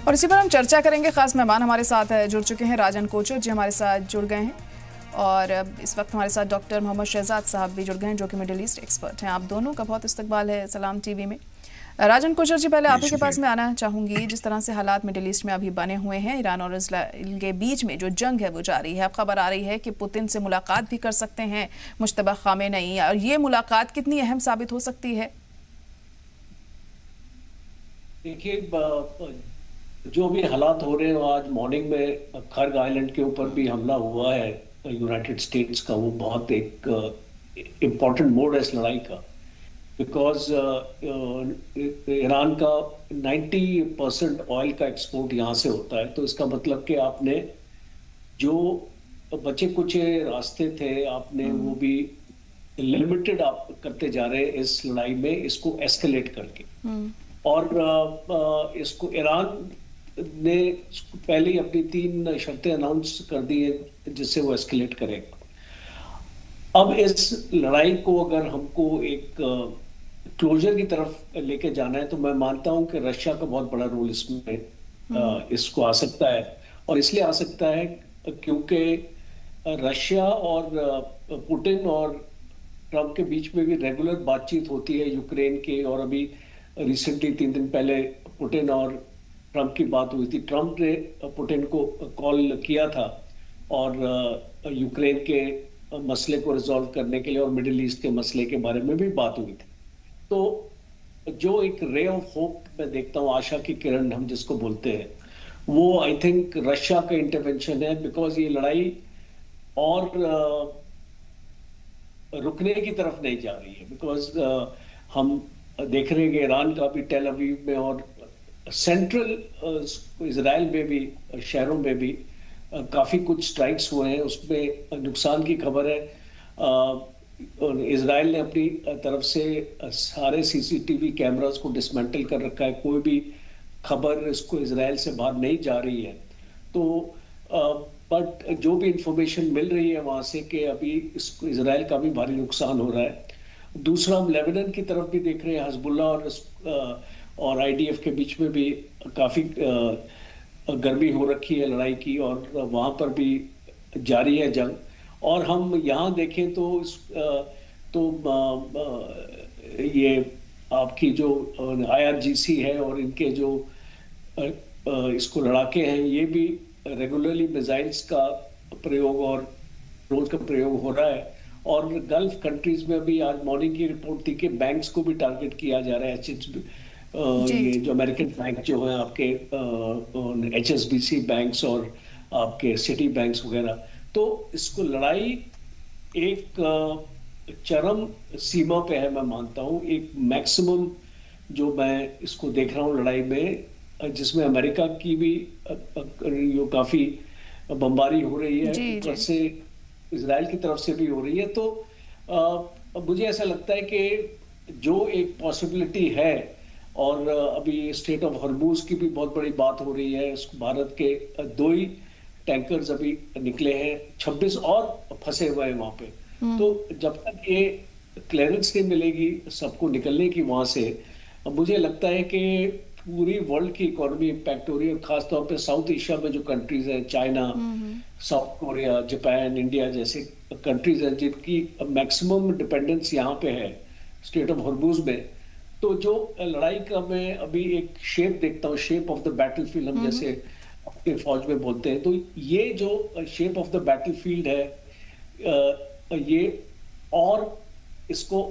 और इसी पर हम चर्चा करेंगे। खास मेहमान हमारे साथ जुड़ चुके हैं, राजन कोचर जी हमारे साथ जुड़ गए हैं और इस वक्त हमारे साथ डॉक्टर मोहम्मद शहजाद साहब भी जुड़ गए हैं जो कि मिडिल ईस्ट एक्सपर्ट हैं। आप दोनों का बहुत इस्तकबाल है सलाम टीवी में। राजन कोचर जी, पहले आप ही के पास मैं आना चाहूँगी। जिस तरह से हालात मिडिल ईस्ट में अभी बने हुए हैं, ईरान और इजराइल के बीच में जो जंग है वो जारी है। अब खबर आ रही है कि पुतिन से मुलाकात भी कर सकते हैं मुश्तबा खामेनेई, और ये मुलाकात कितनी अहम साबित हो सकती है? देखिए, जो भी हालात हो रहे हैं, आज मॉर्निंग में खर्ग आइलैंड के ऊपर भी हमला हुआ है यूनाइटेड स्टेट्स का। वो बहुत एक इम्पॉर्टेंट मोड़ है इस लड़ाई का, बिकॉज ईरान का 90% ऑयल का एक्सपोर्ट यहाँ से होता है। तो इसका मतलब कि आपने जो बचे कुचे रास्ते थे, आपने वो भी लिमिटेड आप करते जा रहे हैं इस लड़ाई में, इसको एस्केलेट करके। और इसको ईरान ने पहले ही अपनी 3 शर्तें अनाउंस कर दी है जिससे वो एस्केलेट करेगा। अब इस लड़ाई को अगर हमको एक क्लोजर की तरफ लेके जाना है, तो मैं मानता हूं कि रशिया का बहुत बड़ा रोल इसमें इसको आ सकता है। और इसलिए आ सकता है क्योंकि रशिया और पुतिन और ट्रंप के बीच में भी रेगुलर बातचीत होती है यूक्रेन के। और अभी रिसेंटली 3 दिन पहले पुतिन और ट्रंप की बात हुई थी। ट्रंप ने पुतिन को कॉल किया था और यूक्रेन के मसले को रिजॉल्व करने के लिए और मिडिल ईस्ट के मसले के बारे में भी बात हुई थी। तो जो एक रे ऑफ होप मैं देखता हूँ, आशा की किरण हम जिसको बोलते हैं, वो आई थिंक रशिया का इंटरवेंशन है। बिकॉज ये लड़ाई और रुकने की तरफ नहीं जा रही है। बिकॉज हम देख रहे हैं कि ईरान का भी टेल अवीव में और सेंट्रल इजराइल में भी शहरों में भी काफी कुछ स्ट्राइक्स हुए हैं। उसमें नुकसान की खबर है। इजराइल ने अपनी तरफ से सारे सीसीटीवी कैमरास को डिसमेंटल कर रखा है। कोई भी खबर इसको इजराइल से बाहर नहीं जा रही है। तो बट जो भी इंफॉर्मेशन मिल रही है वहां से कि अभी इसको इजराइल का भी भारी नुकसान हो रहा है। दूसरा, हम लेबनान की तरफ भी देख रहे हैं, हिजबुल्लाह और आईडीएफ के बीच में भी काफी गर्मी हो रखी है लड़ाई की, और वहां पर भी जारी है जंग। और हम यहाँ देखें तो ये आपकी जो आईआरजीसी है और इनके जो इसको लड़ाके हैं, ये भी रेगुलरली मिसाइल्स का प्रयोग और ड्रोन का प्रयोग हो रहा है। और गल्फ कंट्रीज में भी आज मॉर्निंग की रिपोर्ट थी कि बैंक्स को भी टारगेट किया जा रहा है। ये जो अमेरिकन बैंक जो है आपके HSBC बैंक्स और आपके सिटी बैंक्स वगैरह। तो इसको लड़ाई एक चरम सीमा पे है, मैं मानता हूँ। एक मैक्सिमम जो मैं इसको देख रहा हूँ लड़ाई में, जिसमें अमेरिका की भी काफी बमबारी हो रही है, ऊपर से इजराइल की तरफ से भी हो रही है। तो मुझे ऐसा लगता है कि जो एक पॉसिबिलिटी है, और अभी स्टेट ऑफ हॉर्मुज की भी बहुत बड़ी बात हो रही है। भारत के 2 ही टैंकर्स अभी निकले हैं, 26 और फंसे हुए हैं वहां पे। तो जब तक ये क्लियरेंस नहीं मिलेगी सबको निकलने की वहां से, मुझे लगता है कि पूरी वर्ल्ड की इकोनॉमी इम्पैक्ट हो रही है। खासतौर पे साउथ एशिया में जो कंट्रीज हैं, China, south Korea, Japan, India जैसे कंट्रीज हैं, जिनकी मैक्सिमम डिपेंडेंस यहाँ पे है स्टेट ऑफ हॉर्मुज में। तो जो लड़ाई का मैं अभी एक शेप देखता हूँ, शेप ऑफ द बैटलफील्ड हम जैसे अपने फौज में बोलते हैं, तो ये जो शेप ऑफ द बैटलफील्ड है, ये और इसको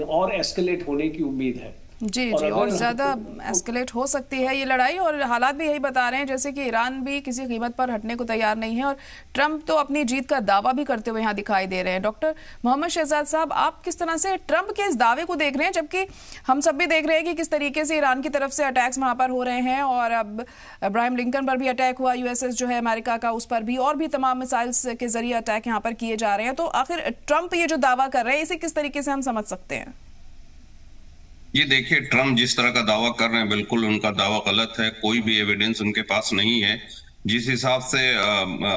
और एस्केलेट होने की उम्मीद है। जी जी, और ज़्यादा एस्केलेट हो सकती है ये लड़ाई। और हालात भी यही बता रहे हैं जैसे कि ईरान भी किसी कीमत पर हटने को तैयार नहीं है, और ट्रंप तो अपनी जीत का दावा भी करते हुए यहाँ दिखाई दे रहे हैं। डॉक्टर मोहम्मद शहजाद साहब, आप किस तरह से ट्रंप के इस दावे को देख रहे हैं, जबकि हम सब भी देख रहे हैं कि किस तरीके से ईरान की तरफ से अटैक्स वहाँ पर हो रहे हैं, और अब अब्राहम लिंकन पर भी अटैक हुआ, USS जो है अमेरिका का, उस पर भी, और भी तमाम मिसाइल्स के जरिए अटैक यहाँ पर किए जा रहे हैं। तो आखिर ट्रंप ये जो दावा कर रहे हैं, इसे किस तरीके से हम समझ सकते हैं? ये देखिए, ट्रम्प जिस तरह का दावा कर रहे हैं, बिल्कुल उनका दावा गलत है। कोई भी एविडेंस उनके पास नहीं है। जिस हिसाब से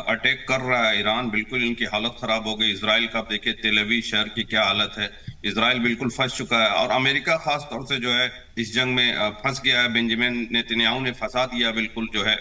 अटैक कर रहा है ईरान, बिल्कुल इनकी हालत खराब हो गई। इजराइल का देखिए, तेल अवीव शहर की क्या हालत है। इजराइल बिल्कुल फंस चुका है और अमेरिका खास तौर से जो है इस जंग में फंस गया है। बेंजामिन नेतन्याहू ने फंसा दिया बिल्कुल जो है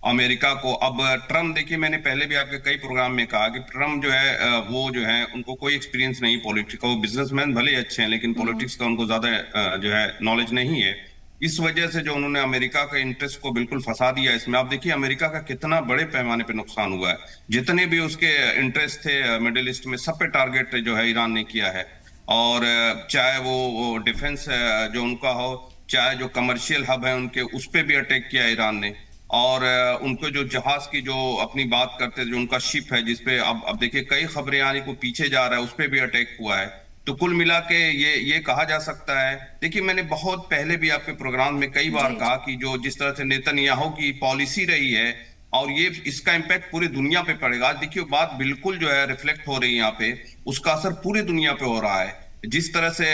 अमेरिका को। अब ट्रम्प, देखिए मैंने पहले भी आपके कई प्रोग्राम में कहा कि ट्रम्प जो है वो जो है उनको कोई एक्सपीरियंस नहीं पॉलिटिक्स का। वो बिजनेसमैन भले अच्छे हैं लेकिन पॉलिटिक्स का उनको ज्यादा जो है नॉलेज नहीं है। इस वजह से जो उन्होंने अमेरिका के इंटरेस्ट को बिल्कुल फंसा दिया इसमें। आप देखिए अमेरिका का कितना बड़े पैमाने पे नुकसान हुआ है। जितने भी उसके इंटरेस्ट थे मिडिल ईस्ट में, सब पे टारगेट जो है ईरान ने किया है। और चाहे वो डिफेंस जो उनका हो, चाहे जो कमर्शियल हब है उनके, उस पे भी अटैक किया ईरान ने। और उनको जो जहाज की जो अपनी बात करते थे, जो उनका शिप है जिसपे अब देखिए कई खबरें आने को पीछे जा रहा है, उस पे भी अटैक हुआ है। तो कुल मिला के ये कहा जा सकता है। देखिए मैंने बहुत पहले भी आपके प्रोग्राम में कई बार कहा कि जो जिस तरह से नेतन्याहू की पॉलिसी रही है और ये इसका इम्पैक्ट पूरी दुनिया पे पड़ेगा। देखिए बात बिल्कुल जो है रिफ्लेक्ट हो रही है यहाँ पे, उसका असर पूरी दुनिया पे हो रहा है। जिस तरह से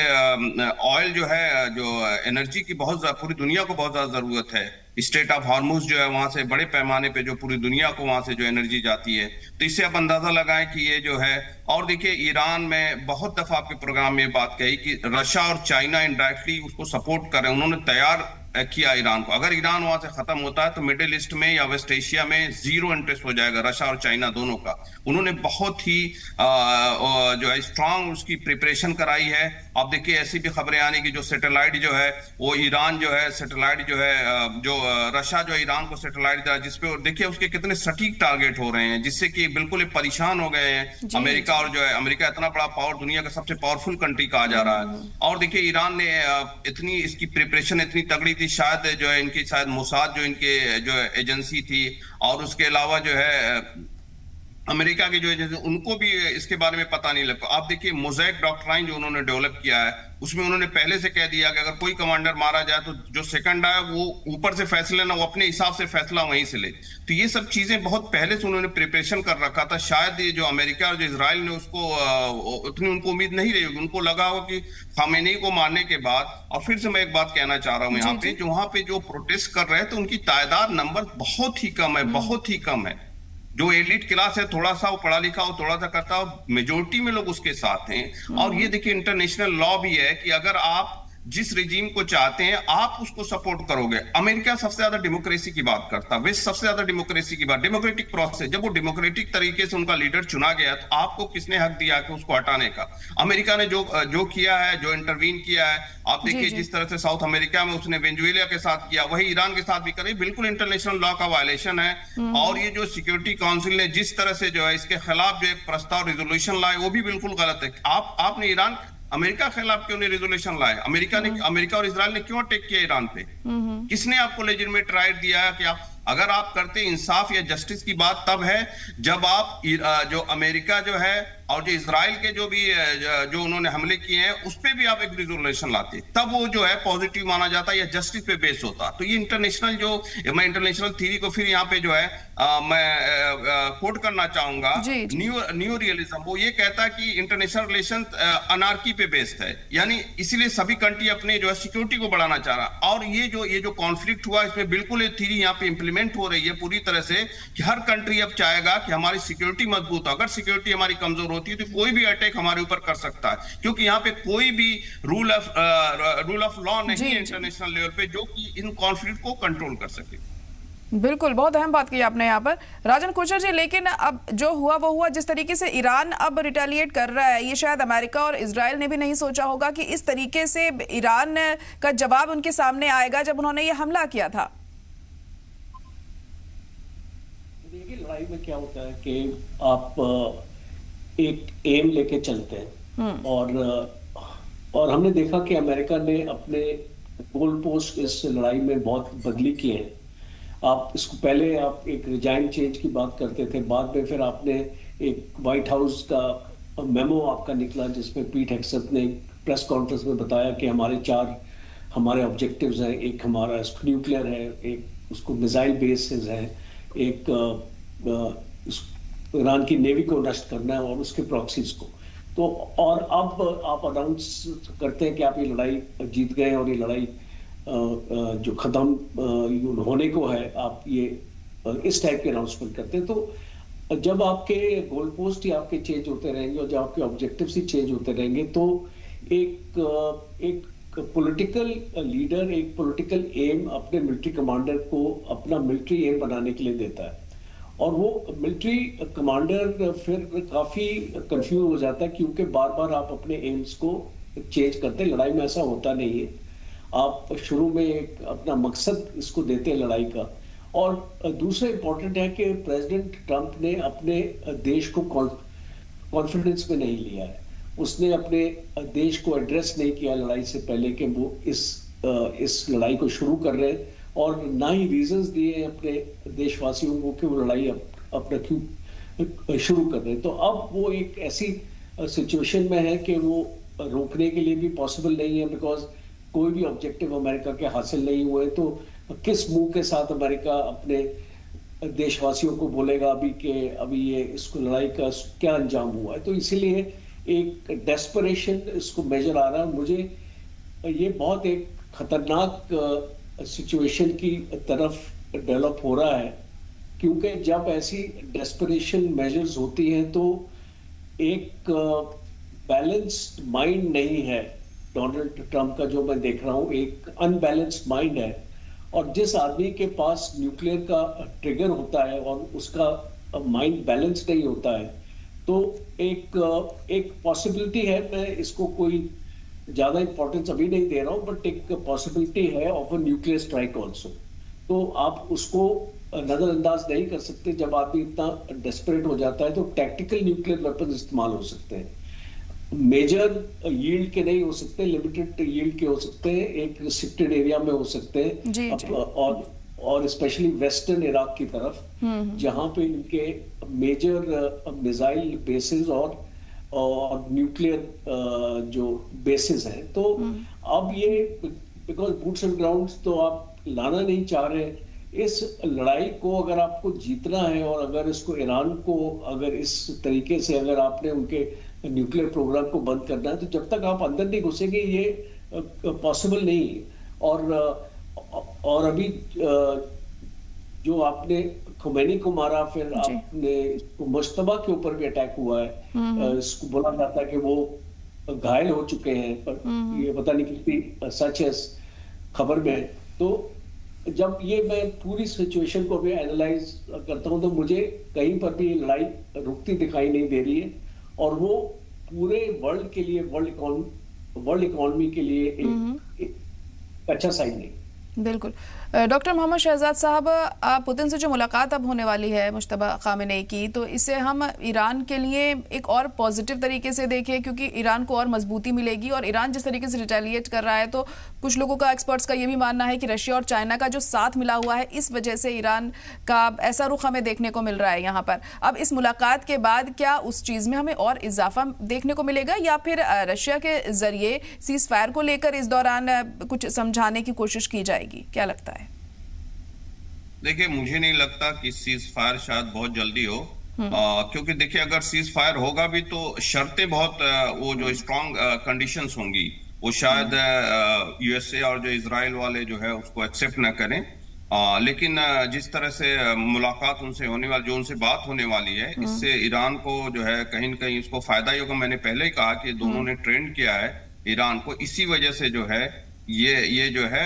ऑयल जो है, जो एनर्जी की पूरी दुनिया को बहुत ज्यादा जरूरत है। स्टेट ऑफ हार्मुज जो है वहां से बड़े पैमाने पे जो पूरी दुनिया को वहां से जो एनर्जी जाती है, तो इससे आप अंदाजा लगाएं कि ये जो है। और देखिए ईरान में बहुत दफा आपके प्रोग्राम में बात कही कि रशिया और चाइना इनडायरेक्टली उसको सपोर्ट कर रहे हैं। उन्होंने तैयार किया ईरान को। अगर ईरान वहां से खत्म होता है तो मिडिल ईस्ट में या वेस्ट एशिया में जीरो इंटरेस्ट हो जाएगा रशिया और चाइना दोनों का। उन्होंने बहुत ही जो है स्ट्रांग उसकी प्रिपरेशन कराई है। अब देखिए ऐसी भी खबरें आने की जो सैटेलाइट जो है वो ईरान जो है सैटेलाइट जो है जो रशिया जो ईरान को सैटेलाइट दिया, जिसपे देखिए उसके कितने सटीक टारगेट हो रहे हैं, जिससे कि बिल्कुल परेशान हो गए हैं अमेरिका। और जो है अमेरिका इतना बड़ा पावर, दुनिया का सबसे पावरफुल कंट्री कहा जा रहा है। और देखिए ईरान ने इतनी इसकी प्रिपरेशन इतनी तगड़ी थी, शायद जो है इनकी शायद मोसाद जो इनके जो एजेंसी थी, और उसके अलावा जो है अमेरिका की जो एजेंसी, उनको भी इसके बारे में पता नहीं लगता। आप देखिए मोज़ेक डॉक्ट्राइन जो उन्होंने डेवलप किया है, उसमें उन्होंने पहले से कह दिया कि अगर कोई कमांडर मारा जाए तो जो सेकंड आए वो ऊपर से फैसले ना, वो अपने हिसाब से फैसला वहीं से ले। तो ये सब चीजें बहुत पहले से उन्होंने प्रिपरेशन कर रखा था। शायद ये जो अमेरिका और जो इजराइल ने उसको उतनी उनको उम्मीद नहीं रही होगी। उनको लगा हो कि खामेनी को मारने के बाद, और फिर से मैं एक बात कहना चाह रहा हूँ यहाँ पे, जो वहां पे जो प्रोटेस्ट कर रहे हैं तो उनकी तादाद नंबर बहुत ही कम है, बहुत ही कम है। जो एलिट क्लास है, थोड़ा सा वो पढ़ा लिखा हो, थोड़ा सा करता हो, मेजोरिटी में लोग उसके साथ हैं। और ये देखिए इंटरनेशनल लॉ भी है कि अगर आप जिस रिजीम को चाहते हैं आप उसको सपोर्ट करोगे। अमेरिका सबसे ज्यादा डेमोक्रेसी की बात करता है, वेस्ट सबसे ज्यादा डेमोक्रेसी की बात, डेमोक्रेटिक प्रोसेस। जब वो डेमोक्रेटिक तरीके से उनका लीडर चुना गया तो आपको किसने हक दिया कि उसको हटाने का? अमेरिका ने जो किया है, जो इंटरवीन किया है, आप देखिए जिस तरह से साउथ अमेरिका में उसने वेनेजुएला के साथ किया, वही ईरान के साथ भी करे, बिल्कुल इंटरनेशनल लॉ का वायलेशन है। और ये जो सिक्योरिटी काउंसिल ने जिस तरह से जो है इसके खिलाफ जो एक प्रस्ताव रेजोल्यूशन लाए, वो भी बिल्कुल गलत है। आपने ईरान अमेरिका के खिलाफ क्यों नहीं रेजोल्यूशन लाए? अमेरिका और इजराइल ने क्यों अटैक किया ईरान पे? किसने आपको लेजिटिमेट राइट दिया कि आप, अगर आप करते इंसाफ या जस्टिस की बात तब है जब आप जो अमेरिका जो है और जो इजराइल के जो उन्होंने हमले किए हैं उस पे भी आप एक रिजोल्यूशन लाते, तब वो जो है पॉजिटिव माना जाता या जस्टिस पे बेस होता। तो ये इंटरनेशनल मैं इंटरनेशनल थ्योरी को फिर यहाँ पे जो है मैं कोट करना चाहूंगा, न्यू रियलिज्म। वो ये कहता है कि इंटरनेशनल रिलेशन अनार्की पे बेस्ड है, यानी इसीलिए सभी कंट्री अपने जो है सिक्योरिटी को बढ़ाना चाह रहा। और ये जो कॉन्फ्लिक्ट हुआ इसमें बिल्कुल एक थ्योरी यहाँ पे इंप्लीमेंट हो रही है पूरी तरह से कि हर कंट्री अब चाहेगा कि हमारी सिक्योरिटी मजबूत हो। अगर सिक्योरिटी हमारी कमजोर होती है तो कोई भी अटैक हमारे ऊपर कर सकता है, क्योंकि यहाँ पे कोई भी रूल ऑफ लॉ नहीं है इंटरनेशनल लेवल पे जो कि इन कॉन्फ्लिक्ट को कंट्रोल कर सके। बिल्कुल, बहुत अहम बात की आपने यहाँ पर राजन कोचर जी। लेकिन अब जो हुआ वो हुआ, जिस तरीके से ईरान अब रिटेलिएट कर रहा है, ये शायद अमेरिका और इजराइल ने भी नहीं सोचा होगा कि इस तरीके से ईरान का जवाब उनके सामने आएगा जब उन्होंने ये हमला किया था। देखिए लड़ाई में क्या होता है कि आप एक एम लेके चलते हैं, और हमने देखा कि अमेरिका ने अपने गोल पोस्ट इस लड़ाई में बहुत बदली किए हैं। आप इसको पहले आप एक रिजाइन चेंज की बात करते थे, बाद में फिर आपने एक व्हाइट हाउस का मेमो आपका निकला जिसमें पीट हेगसेथ ने प्रेस कॉन्फ्रेंस में बताया कि हमारे ऑब्जेक्टिव्स हैं, एक हमारा न्यूक्लियर है, एक उसको मिसाइल बेसेस है, एक ईरान की नेवी को नष्ट करना है और उसके प्रॉक्सीज को। तो और अब आप अनाउंस करते हैं कि आप ये लड़ाई जीत गए और ये लड़ाई जो खत्म होने को है, आप ये इस टाइप के अनाउंसमेंट करते हैं। तो जब आपके गोल पोस्ट ही आपके चेंज होते रहेंगे और जब आपके ऑब्जेक्टिव्स ही चेंज होते रहेंगे तो एक पॉलिटिकल लीडर एक पॉलिटिकल एम अपने मिलिट्री कमांडर को अपना मिलिट्री एम बनाने के लिए देता है, और वो मिलिट्री कमांडर फिर काफी कंफ्यूज हो जाता है, क्योंकि बार बार आप अपने एम्स को चेंज करते हैं। लड़ाई में ऐसा होता नहीं है, आप शुरू में एक अपना मकसद इसको देते हैं लड़ाई का। और दूसरा इंपॉर्टेंट है कि प्रेसिडेंट ट्रंप ने अपने देश को कॉन्फिडेंस में नहीं लिया है, उसने अपने देश को एड्रेस नहीं किया लड़ाई से पहले कि वो इस लड़ाई को शुरू कर रहे हैं, और ना ही रीजंस दिए अपने देशवासियों को कि वो लड़ाई अपना क्यों शुरू कर रहे हैं। तो अब वो एक ऐसी सिचुएशन में है कि वो रोकने के लिए भी पॉसिबल नहीं है, बिकॉज कोई भी ऑब्जेक्टिव अमेरिका के हासिल नहीं हुए। तो किस मुंह के साथ अमेरिका अपने देशवासियों को बोलेगा अभी ये इसको लड़ाई का क्या अंजाम हुआ है। तो इसीलिए एक डेस्परेशन इसको मेजर आ रहा है। मुझे ये बहुत एक खतरनाक सिचुएशन की तरफ डेवलप हो रहा है, क्योंकि जब ऐसी डेस्परेशन मेजर्स होती हैं तो एक बैलेंस्ड माइंड नहीं है डोनाल्ड ट्रंप का, जो मैं देख रहा हूं एक अनबैलेंस्ड माइंड है। और जिस आदमी के पास न्यूक्लियर का ट्रिगर होता है और उसका माइंड बैलेंस नहीं होता है, तो एक पॉसिबिलिटी है, मैं इसको कोई ज्यादा इंपॉर्टेंस अभी नहीं दे रहा हूं, बट एक पॉसिबिलिटी है of a nuclear strike also. तो आप उसको नजरअंदाज नहीं कर सकते। जब आदमी इतना डेस्परेट हो जाता है तो टैक्टिकल न्यूक्लियर वेपन इस्तेमाल हो सकते हैं, मेजर यील्ड के नहीं हो सकते, लिमिटेड यील्ड के हो सकते हैं, एक रिस्ट्रिक्टेड एरिया में हो सकते हैं जी, जी। और स्पेशली वेस्टर्न इराक की तरफ, जहां पे इनके मेजर मिसाइल बेसिस और न्यूक्लियर जो बेसिस हैं। तो अब ये बिकॉज बूट्स एंड ग्राउंड्स तो आप लाना नहीं चाह रहे, इस लड़ाई को अगर आपको जीतना है और अगर इसको ईरान को अगर इस तरीके से अगर आपने उनके न्यूक्लियर प्रोग्राम को बंद करना है, तो जब तक आप अंदर नहीं घुसेंगे ये पॉसिबल नहीं है। और अभी जो आपने खुमैनी को मारा, फिर आपने मुश्तबा के ऊपर भी अटैक हुआ है, इसको बोला जाता है कि वो घायल हो चुके हैं, पर ये पता नहीं कितनी सच है खबर में। तो जब ये मैं पूरी सिचुएशन को भी एनालाइज करता हूं तो मुझे कहीं पर भी लड़ाई रुकती दिखाई नहीं दे रही है, और वो पूरे वर्ल्ड के लिए, वर्ल्ड इकोनॉमी के लिए एक अच्छा साइन नहीं। बिल्कुल। डॉक्टर मोहम्मद शहजाद साहब, पुतिन से जो मुलाकात अब होने वाली है मुश्तबा खामेनेई की, तो इसे हम ईरान के लिए एक और पॉजिटिव तरीके से देखें, क्योंकि ईरान को और मजबूती मिलेगी। और ईरान जिस तरीके से रिटेलिएट कर रहा है, तो कुछ लोगों का, एक्सपर्ट्स का ये भी मानना है कि रशिया और चाइना का जो साथ मिला हुआ है, इस वजह से ईरान का ऐसा रुख हमें देखने को मिल रहा है यहाँ पर। अब इस मुलाकात के बाद क्या उस चीज़ में हमें और इजाफा देखने को मिलेगा, या फिर रशिया के जरिए सीज फायर को लेकर इस दौरान कुछ समझाने की कोशिश की जाएगी? क्या लगता है? देखिए, मुझे नहीं लगता कि सीज फायर शायद बहुत जल्दी हो, क्योंकि देखिए अगर सीज फायर होगा भी तो शर्तें बहुत वो जो स्ट्रॉन्ग कंडीशंस होंगी वो शायद यूएसए और जो इजराइल वाले जो है उसको एक्सेप्ट ना करें। लेकिन जिस तरह से मुलाकात उनसे होने वाली, जो उनसे बात होने वाली है, इससे ईरान को जो है कहीं न कहीं इसको फायदा ही होगा। मैंने पहले ही कहा कि दोनों ने ट्रेंड किया है ईरान को, इसी वजह से जो है ये जो है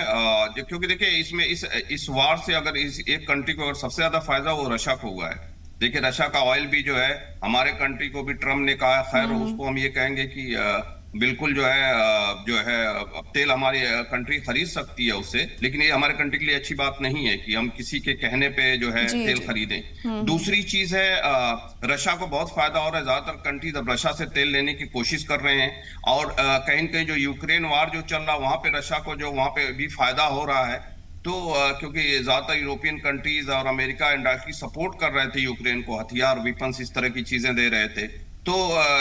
क्योंकि देखिए इसमें इस वार से अगर इस एक कंट्री को अगर सबसे ज्यादा फायदा वो रशिया को हुआ है। देखिए रशिया का ऑयल भी जो है हमारे कंट्री को भी ट्रम्प ने कहा, खैर उसको हम ये कहेंगे कि बिल्कुल जो है तेल हमारी कंट्री खरीद सकती है उससे, लेकिन ये हमारे कंट्री के लिए अच्छी बात नहीं है कि हम किसी के कहने पे जो है तेल खरीदें। दूसरी चीज है रशिया को बहुत फायदा हो रहा है, ज्यादातर कंट्रीज अब रशिया से तेल लेने की कोशिश कर रहे हैं, और कहीं न कहीं जो यूक्रेन वार जो चल रहा है वहां पे रशिया को जो वहां पे भी फायदा हो रहा है। तो क्योंकि ज्यादातर यूरोपियन कंट्रीज और अमेरिका इंडायरेक्टली सपोर्ट कर रहे थे यूक्रेन को, हथियार, वेपन्स, इस तरह की चीजें दे रहे थे, तो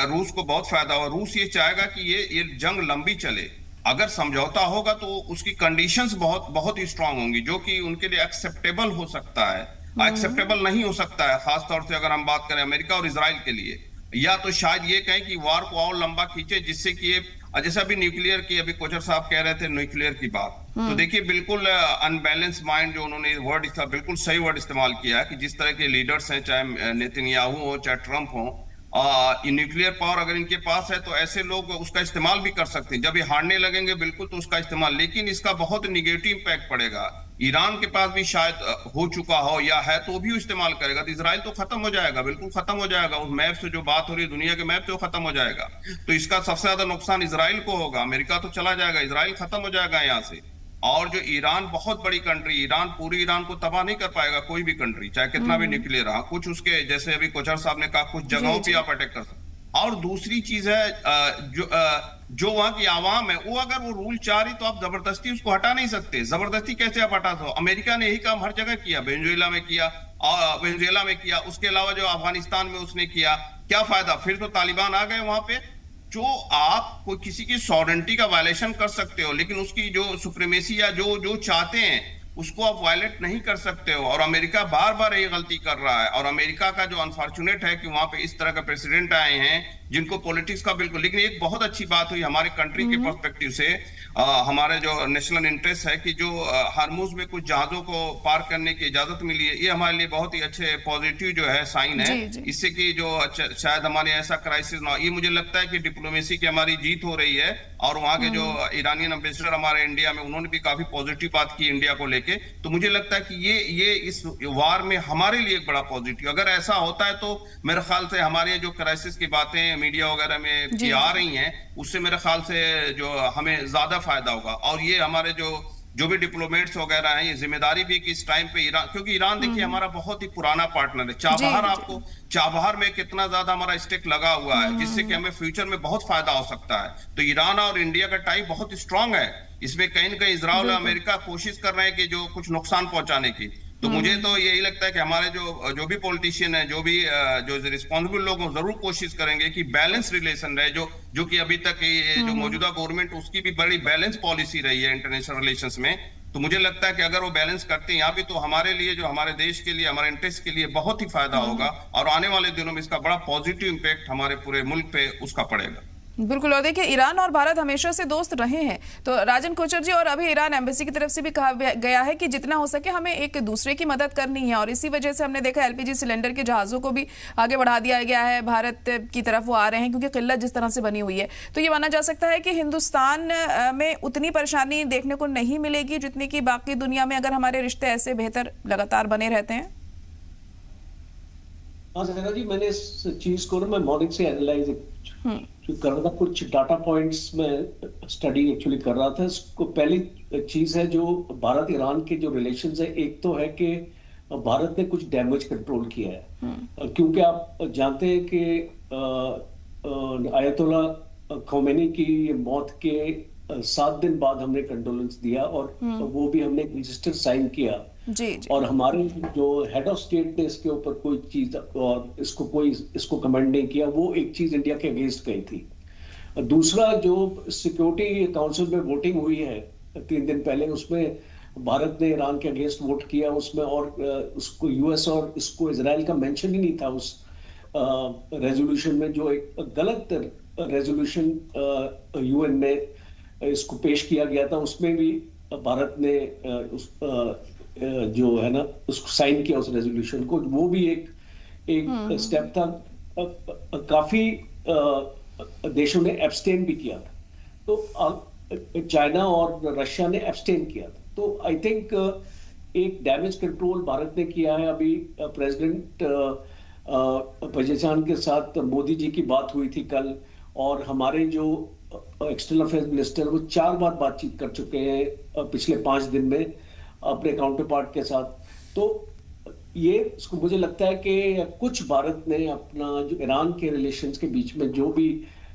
रूस को बहुत फायदा हुआ। रूस ये चाहेगा कि ये जंग लंबी चले। अगर समझौता होगा तो उसकी कंडीशंस बहुत ही स्ट्रांग होंगी, जो कि उनके लिए एक्सेप्टेबल हो सकता है। एक्सेप्टेबल नहीं हो सकता है खासतौर से अगर हम बात करें अमेरिका और इजराइल के लिए, या तो शायद ये कहें कि वार को और लंबा खींचे, जिससे कि ये जैसा अभी न्यूक्लियर की, अभी कोचर साहब कह रहे थे न्यूक्लियर की बात, तो देखिए बिल्कुल अनबैलेंस माइंड जो उन्होंने वर्ड बिल्कुल सही वर्ड इस्तेमाल किया है कि जिस तरह के लीडर्स हैं, चाहे नेतन्याहू हो चाहे ट्रंप हो, न्यूक्लियर पावर अगर इनके पास है तो ऐसे लोग उसका इस्तेमाल भी कर सकते हैं। जब ये हारने लगेंगे बिल्कुल तो उसका इस्तेमाल, लेकिन इसका बहुत निगेटिव इम्पैक्ट पड़ेगा। ईरान के पास भी शायद हो चुका हो या है तो भी इस्तेमाल करेगा तो इजराइल तो खत्म हो जाएगा, बिल्कुल खत्म हो जाएगा। उस मैप से जो बात हो रही है दुनिया के मैप से वो खत्म हो जाएगा। तो इसका सबसे ज्यादा नुकसान इजराइल को होगा। अमेरिका तो चला जाएगा, इजराइल खत्म हो जाएगा यहाँ से। और जो ईरान बहुत बड़ी कंट्री, ईरान पूरी ईरान को तबाह नहीं कर पाएगा कोई भी कंट्री, चाहे कितना भी न्यूक्लियर रहा। कुछ उसके जैसे अभी कोचर साहब ने कहा कुछ जगहों पे आप अटैक कर सकते। और दूसरी चीज है जो वहां की आवाम है वो अगर वो रूल चाह रही तो आप जबरदस्ती उसको हटा नहीं सकते। जबरदस्ती कैसे आप हटा दो? अमेरिका ने यही काम हर जगह किया, वेनेजुएला में किया, वेनेजुएला में किया, उसके अलावा जो अफगानिस्तान में उसने किया। क्या फायदा? फिर तो तालिबान आ गए वहां पे। जो आप कोई किसी की सॉवरेंटी का वायलेशन कर सकते हो, लेकिन उसकी जो सुप्रीमेसी या जो चाहते हैं उसको आप वायलेट नहीं कर सकते हो। और अमेरिका बार बार ये गलती कर रहा है। और अमेरिका का जो अनफॉर्चुनेट है कि वहां पे इस तरह का प्रेसिडेंट आए हैं जिनको पॉलिटिक्स का बिल्कुल, लेकिन एक बहुत अच्छी बात हुई हमारे कंट्री के पर्सपेक्टिव से, हमारे जो नेशनल इंटरेस्ट है कि जो हार्मुज में कुछ जहाजों को पार करने की इजाजत मिली है, ये हमारे लिए बहुत ही अच्छे पॉजिटिव जो है साइन है। इससे कि जो शायद हमारे ऐसा क्राइसिस ना, ये मुझे लगता है कि डिप्लोमेसी की हमारी जीत हो रही है। और वहां के जो ईरानियन एम्बेसडर हमारे इंडिया में, उन्होंने भी काफी पॉजिटिव बात की इंडिया को लेके। तो मुझे लगता है कि ये इस वार में हमारे लिए एक बड़ा पॉजिटिव, अगर ऐसा होता है तो मेरे ख्याल से हमारे जो क्राइसिस की बातें मीडिया वगैरह में की आ रही हैं, उससे मेरे ख्याल से जो हमें ज्यादा फायदा होगा। और ये हमारे जो भी डिप्लोमेट्स वगैरह हैं, ये जिम्मेदारी भी कि इस टाइम पे ईरान, क्योंकि ईरान देखिए हमारा बहुत ही पुराना पार्टनर है। चाबहार, आपको चाबहार में कितना ज्यादा हमारा स्टेक लगा हुआ है, जिससे कि हमें फ्यूचर में बहुत फायदा हो सकता है। तो ईरान और इंडिया का टाई बहुत स्ट्रांग है। इसमें कहीं ना कहीं इजराइल और अमेरिका कोशिश कर रहे हैं कि जो कुछ नुकसान पहुंचाने की। तो मुझे तो यही लगता है कि हमारे जो भी पॉलिटिशियन है, जो रिस्पॉन्सिबल लोग हैं, जरूर कोशिश करेंगे कि बैलेंस रिलेशन रहे। जो कि अभी तक जो मौजूदा गवर्नमेंट, उसकी भी बड़ी बैलेंस पॉलिसी रही है इंटरनेशनल रिलेशंस में। तो मुझे लगता है कि अगर वो बैलेंस करते हैं यहाँ भी, तो हमारे लिए, जो हमारे देश के लिए, हमारे इंटरेस्ट के लिए बहुत ही फायदा होगा। और आने वाले दिनों में इसका बड़ा पॉजिटिव इम्पैक्ट हमारे पूरे मुल्क पे उसका पड़ेगा। बिल्कुल। और देखिए, ईरान और भारत हमेशा से दोस्त रहे हैं। तो राजन कोचर जी, और अभी ईरान एम्बेसी की तरफ से भी कहा गया है कि जितना हो सके हमें एक दूसरे की मदद करनी है। और इसी वजह से हमने देखा एलपीजी सिलेंडर के जहाज़ों को भी आगे बढ़ा दिया गया है। भारत की तरफ वो आ रहे हैं क्योंकि किल्लत जिस तरह से बनी हुई है। तो ये माना जा सकता है कि हिंदुस्तान में उतनी परेशानी देखने को नहीं मिलेगी जितनी कि बाकी दुनिया में, अगर हमारे रिश्ते ऐसे बेहतर लगातार बने रहते हैं। हाँ सर जी, मैंने इस चीज को मैं मॉर्निंग से एनालाइज कर रहा था। कुछ डाटा पॉइंट्स में स्टडी एक्चुअली कर रहा था। इसको पहली चीज है जो भारत ईरान के जो रिलेशंस है, एक तो है कि भारत ने कुछ डैमेज कंट्रोल किया है। क्योंकि आप जानते हैं कि आयतुल्ला खोमेनी की मौत के 7 दिन बाद हमने कंडोलेंस दिया और वो भी हमने रजिस्टर साइन किया। जी। और हमारे जो हेड ऑफ स्टेट ने इसके ऊपर कोई चीज और इसको कमेंट नहीं किया। वो एक चीज इंडिया के अगेंस्ट गई थी। दूसरा, जो सिक्योरिटी काउंसिल में वोटिंग हुई है 3 दिन पहले, उसमें भारत ने ईरान के अगेंस्ट वोट किया उसमें, और उसको यूएस और इसको इजराइल का मेंशन ही नहीं था उस रेजोल्यूशन में। जो एक गलत रेजोल्यूशन यूएन में इसको पेश किया गया था, उसमें भी भारत ने जो है ना उसको साइन किया उस रेजोल्यूशन को। वो भी एक स्टेप था। काफी देशों ने एब्सटेन भी किया था। तो चाइना और रशिया ने एब्सटेन किया था। तो आई थिंक एक डैमेज कंट्रोल भारत ने किया है। अभी प्रेसिडेंट पजेचान के साथ मोदी जी की बात हुई थी कल, और हमारे जो एक्सटर्नल अफेयर्स मिनिस्टर वो 4 बार बातचीत कर चुके हैं पिछले 5 दिन में अपने काउंटर पार्ट के साथ। तो ये मुझे लगता है कि कुछ भारत ने अपना जो ईरान के रिलेशंस के बीच में जो भी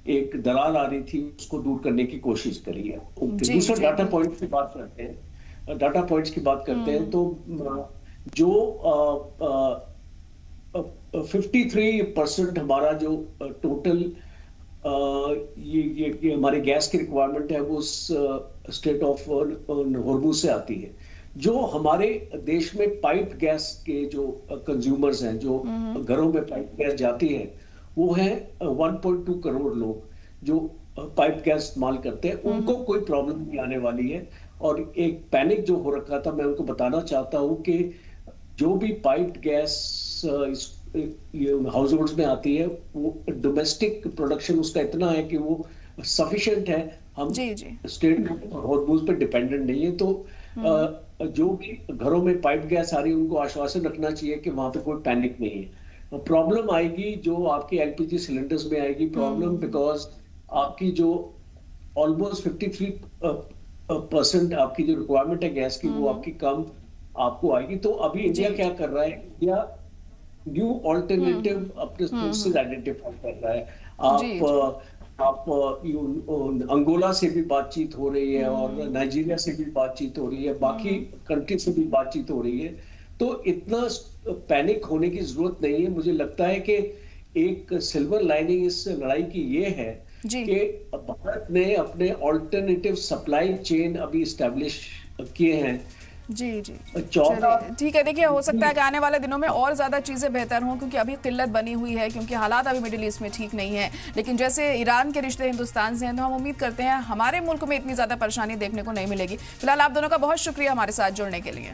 एक दरार आ रही थी उसको दूर करने की कोशिश करी है। दूसरा, डाटा पॉइंट्स की बात करते हैं। डाटा पॉइंट्स की बात करते हैं तो जो 53% हमारा जो टोटल ये हमारे गैस की रिक्वायरमेंट है वो स्टेट ऑफ हॉर्मुज से आती है। जो हमारे देश में पाइप गैस के जो कंज्यूमर्स हैं, जो घरों में पाइप गैस जाती है, वो है 1.2 करोड़ लोग जो पाइप गैस इस्तेमाल करते हैं। उनको कोई प्रॉब्लम नहीं आने वाली है। और एक पैनिक जो हो रखा था, मैं उनको बताना चाहता हूँ कि जो भी पाइप गैस ये हाउस होल्ड्स में आती है, वो डोमेस्टिक प्रोडक्शन उसका इतना है कि वो सफिशिएंट है। हम जी जी। स्टेट हार्मोज पे डिपेंडेंट नहीं है। तो जो भी घरों में पाइप गैस आ रही है उनको आश्वासन रखना चाहिए कि वहां पे कोई पैनिक नहीं है। प्रॉब्लम आएगी जो आपकी एलपीजी सिलेंडर्स में आएगी प्रॉब्लम, बिकॉज आपकी जो ऑलमोस्ट 53% आपकी जो रिक्वायरमेंट है गैस की वो आपकी कम आपको आएगी। तो अभी इंडिया क्या कर रहा है, इंडिया न्यू ऑल्टरनेटिव अपने सोर्सेज आइडेंटिफाई कर रहा है। आप अंगोला से भी बातचीत हो रही है और नाइजीरिया से भी बातचीत हो रही है, बाकी कंट्री से भी बातचीत हो रही है। तो इतना पैनिक होने की जरूरत नहीं है। मुझे लगता है कि एक सिल्वर लाइनिंग इस लड़ाई की ये है कि भारत ने अपने ऑल्टरनेटिव सप्लाई चेन अभी इस्टेब्लिश किए हैं। जी जी, चलिए ठीक है। देखिए, हो सकता है कि आने वाले दिनों में और ज़्यादा चीज़ें बेहतर हों, क्योंकि अभी किल्लत बनी हुई है, क्योंकि हालात अभी मिडिल ईस्ट में ठीक नहीं है। लेकिन जैसे ईरान के रिश्ते हिंदुस्तान से हैं, तो हम उम्मीद करते हैं हमारे मुल्क में इतनी ज़्यादा परेशानी देखने को नहीं मिलेगी। फिलहाल आप दोनों का बहुत शुक्रिया हमारे साथ जुड़ने के लिए।